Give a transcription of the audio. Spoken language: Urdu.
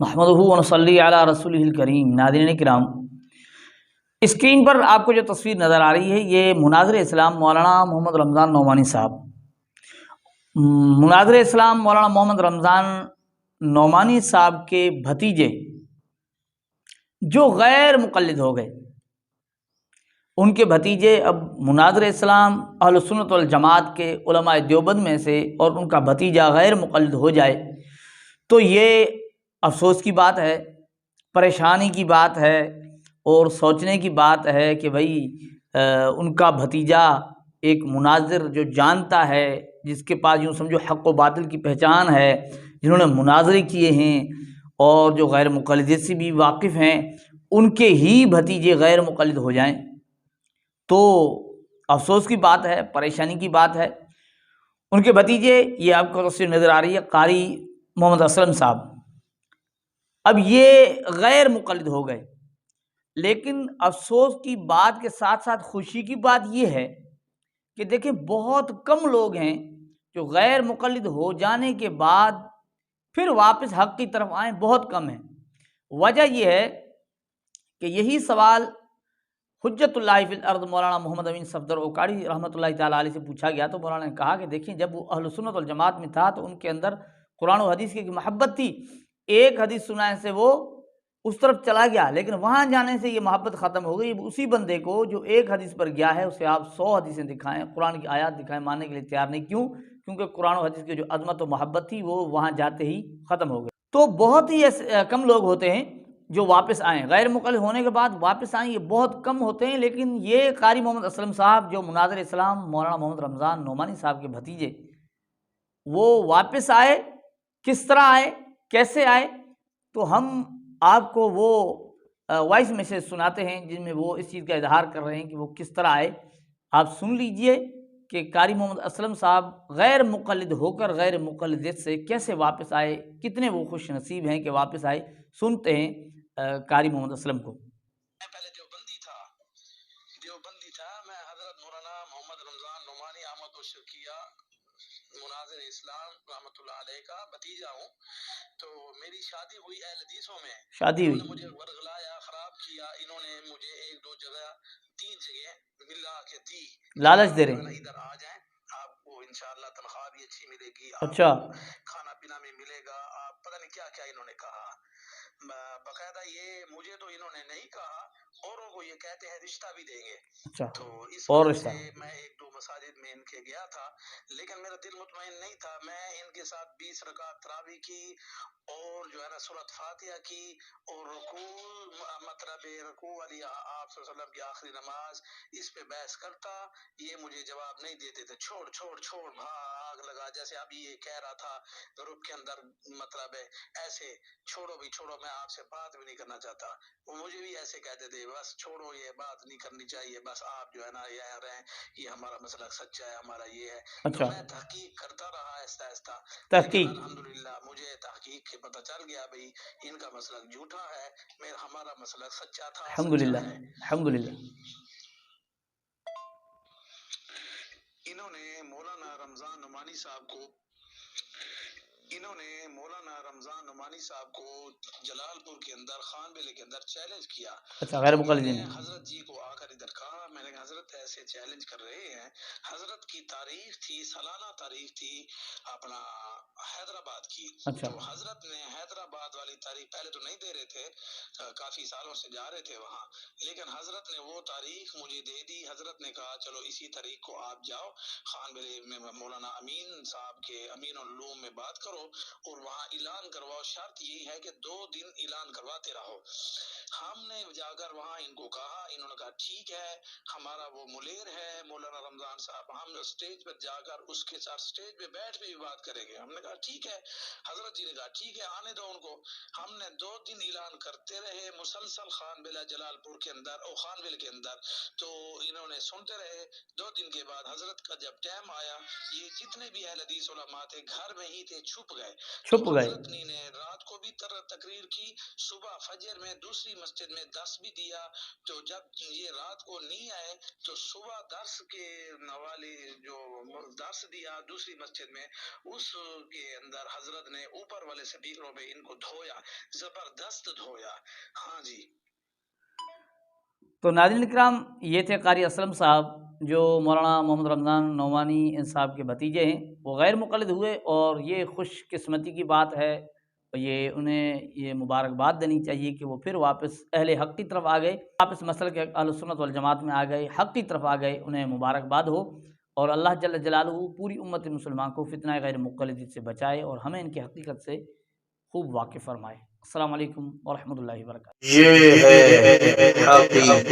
نحمدہ ونصلی علی رسولہ الکریم۔ ناظرین کرام، اسکرین پر آپ کو جو تصویر نظر آ رہی ہے یہ مناظر اسلام مولانا محمد رمضان نعمانی صاحب۔ مناظر اسلام مولانا محمد رمضان نعمانی صاحب کے بھتیجے جو غیر مقلد ہو گئے، ان کے بھتیجے اب مناظر اسلام اہل سنت والجماعت کے علماء دیوبند میں سے، اور ان کا بھتیجا غیر مقلد ہو جائے تو یہ افسوس کی بات ہے، پریشانی کی بات ہے، اور سوچنے کی بات ہے کہ بھئی ان کا بھتیجا ایک مناظر جو جانتا ہے، جس کے پاس یوں سمجھو حق و باطل کی پہچان ہے، جنہوں نے مناظرے کیے ہیں اور جو غیر مقلد سے بھی واقف ہیں، ان کے ہی بھتیجے غیر مقلد ہو جائیں تو افسوس کی بات ہے، پریشانی کی بات ہے۔ ان کے بھتیجے، یہ آپ کو تصویر نظر آ رہی ہے، قاری محمد اسلم صاحب، اب یہ غیر مقلد ہو گئے، لیکن افسوس کی بات کے ساتھ ساتھ خوشی کی بات یہ ہے کہ دیکھیں بہت کم لوگ ہیں جو غیر مقلد ہو جانے کے بعد پھر واپس حق کی طرف آئیں، بہت کم ہیں۔ وجہ یہ ہے کہ یہی سوال حجت اللہ فی الارض مولانا محمد امین صفدر اوکاڑی رحمۃ اللہ تعالیٰ علیہ سے پوچھا گیا تو مولانا نے کہا کہ دیکھیں جب وہ اہل سنت والجماعت میں تھا تو ان کے اندر قرآن و حدیث کی محبت تھی، ایک حدیث سنانے سے وہ اس طرف چلا گیا، لیکن وہاں جانے سے یہ محبت ختم ہو گئی۔ اسی بندے کو جو ایک حدیث پر گیا ہے اسے آپ 100 حدیثیں دکھائیں، قرآن کی آیات دکھائیں، ماننے کے لیے تیار نہیں۔ کیوں؟ کیونکہ قرآن و حدیث کی جو عظمت و محبت تھی وہ وہاں جاتے ہی ختم ہو گئی۔ تو بہت ہی کم لوگ ہوتے ہیں جو واپس آئیں، غیر مقلد ہونے کے بعد واپس آئیں، یہ بہت کم ہوتے ہیں۔ لیکن یہ قاری محمد اسلم صاحب جو مناظر اسلام مولانا محمد رمضان نعمانی صاحب کے بھتیجے، وہ واپس آئے، کس طرح آئے، کیسے آئے، تو ہم آپ کو وہ وائس میسیج سناتے ہیں جن میں وہ اس چیز کا اظہار کر رہے ہیں کہ وہ کس طرح آئے۔ آپ سن لیجئے کہ قاری محمد اسلم صاحب غیر مقلد ہو کر غیر مقلدیت سے کیسے واپس آئے، کتنے وہ خوش نصیب ہیں کہ واپس آئے۔ سنتے ہیں قاری محمد اسلم کو۔ میں پہلے دیوبندی تھا، میں حضرت مولانا محمد رمضان نعمانی احمد الشرقیہ مناظر اسلام رحمۃ اللہ علیہ کا بھتیجا ہوں۔ تو میری شادی ہوئی اہل حدیثوں میں، شادی ہوئی، انہوں نے مجھے ورغلایا، خراب کیا، انہوں نے مجھے ایک دو جگہ 3 جگہ ملا کے دی، لالچ دے رہے ہیں۔ ادھر آ جائیں، آپ کو انشاءاللہ تنخواہ بھی اچھی ملے گی، اچھا، آپ کو کھانا پینا بھی ملے گا، آپ پتہ نہیں کیا کیا انہوں نے کہا۔ باقاعدہ یہ مجھے تو انہوں نے نہیں کہا، اوروں کو یہ کہتے ہیں رشتہ بھی دیں گے۔ اچھا، تو اس اور وجہ رشتہ، سے میں ایک دو مساجد میں ان کے گیا تھا، لیکن میرا دل مطمئن نہیں تھا۔ میں ان کے ساتھ 20 رکعت تراویح کی اور جو ہے نا سورۃ فاتحہ کی، اور رکوع، مطلب رکوع والی آپ صلی اللہ علیہ وسلم کی آخری نماز، اس پہ بحث کرتا، یہ مجھے جواب نہیں دیتے تھے، چھوڑ چھوڑ چھوڑ، بھاگ لگا، جیسے اب یہ کہہ رہا تھا گروپ کے اندر، مطلب ہے ایسے چھوڑو بھی چھوڑو، میں آپ سے بات بھی نہیں کرنا چاہتا۔ وہ مجھے بھی ایسے کہتے تھے، بس چھوڑو، یہ بات نہیں کرنی چاہیے، بس آپ جو ہے نا یہ رہیں، یہ ہمارا مسئلہ سچا ہے، ہمارا یہ ہے۔ تو اچھا، میں تحقیق کرتا رہا آہستہ آہستہ، لیکن تحقیق، الحمدللہ مجھے تحقیق کے پتہ چل گیا بھئی ان کا مسلک جھوٹا ہے، ہمارا مسلک سچا تھا، الحمدللہ، سچا ہے۔ الحمدللہ۔ انہوں نے مولانا رمضان نعمانی صاحب کو جلال پور کے اندر، خان بیلے کے اندر چیلنج کیا۔ اچھا، غیر تو میں مقلدین نے ہیں۔ حضرت جی کو آ کر ادھر کہا، میں نے کہا حضرت ایسے چیلنج کر رہے ہیں۔ حضرت کی تاریخ تھی، سالانہ تاریخ تھی اپنا حیدرآباد کی، اچھا، تو حضرت نے حیدرآباد والی تاریخ پہلے تو نہیں دے رہے تھے، کافی سالوں سے جا رہے تھے وہاں، لیکن حضرت نے وہ تاریخ مجھے دے دی۔ حضرت نے کہا چلو اسی تاریخ کو آپ جاؤ خان بیلے میں مولانا امین صاحب کے امین العلوم میں بات کرو اور وہاں اعلان کرواؤ، شرط یہی ہے کہ 2 دن اعلان کرواتے رہو۔ ہم نے جا کر وہاں ان کو کہا، انہوں نے کہا ٹھیک ہے، ہمارا وہ ملیر ہے مولانا رمضان صاحب، ہم اسٹیج پر جا کر اس کے ساتھ اسٹیج پہ بیٹھ کے بھی بات کریں گے۔ ہم نے کہا ٹھیک ہے۔ حضرت جی نے کہا ٹھیک ہے، آنے دو ان کو۔ ہم نے 2 دن اعلان کرتے رہے مسلسل خان بیلہ جلال پور کے اندر اور خان بیل کے اندر، تو انہوں نے سنتے رہے۔ 2 دن کے بعد حضرت کا جب ٹائم آیا، یہ جتنے بھی اہل حدیث علماء تھے گھر میں ہی تھے، چھپ گئے۔ تو چھپ گئے، حضرت نے رات کو بھی تقریر کی، صبح فجر میں دوسری مسجد میں 10 بھی دیا، تو جب یہ رات کو نہیں آئے تو صبح درس کے والی جو درس دیا دوسری مسجد میں، اس کے اندر حضرت نے اوپر والے سپیکروں پہ ان کو دھویا، زبردست دھویا. ہاں جی. تو ناظرین کرام، یہ تھے قاری اسلم صاحب جو مولانا محمد رمضان نعمانی صاحب کے بھتیجے ہیں. وہ غیر مقلد ہوئے اور یہ خوش قسمتی کی بات ہے، یہ انہیں یہ مبارکباد دینی چاہیے کہ وہ پھر واپس اہل حق کی طرف آ گئے، واپس مسلک اہل سنت والجماعت میں آ گئے، حق کی طرف آ گئے. انہیں مبارکباد ہو، اور اللہ جل جلالہ پوری امت مسلمان کو فتنہ غیر مقلدی سے بچائے اور ہمیں ان کی حقیقت سے خوب واقف فرمائے. السلام علیکم ورحمۃ اللہ وبرکاتہ. یہ ہے حقیقت.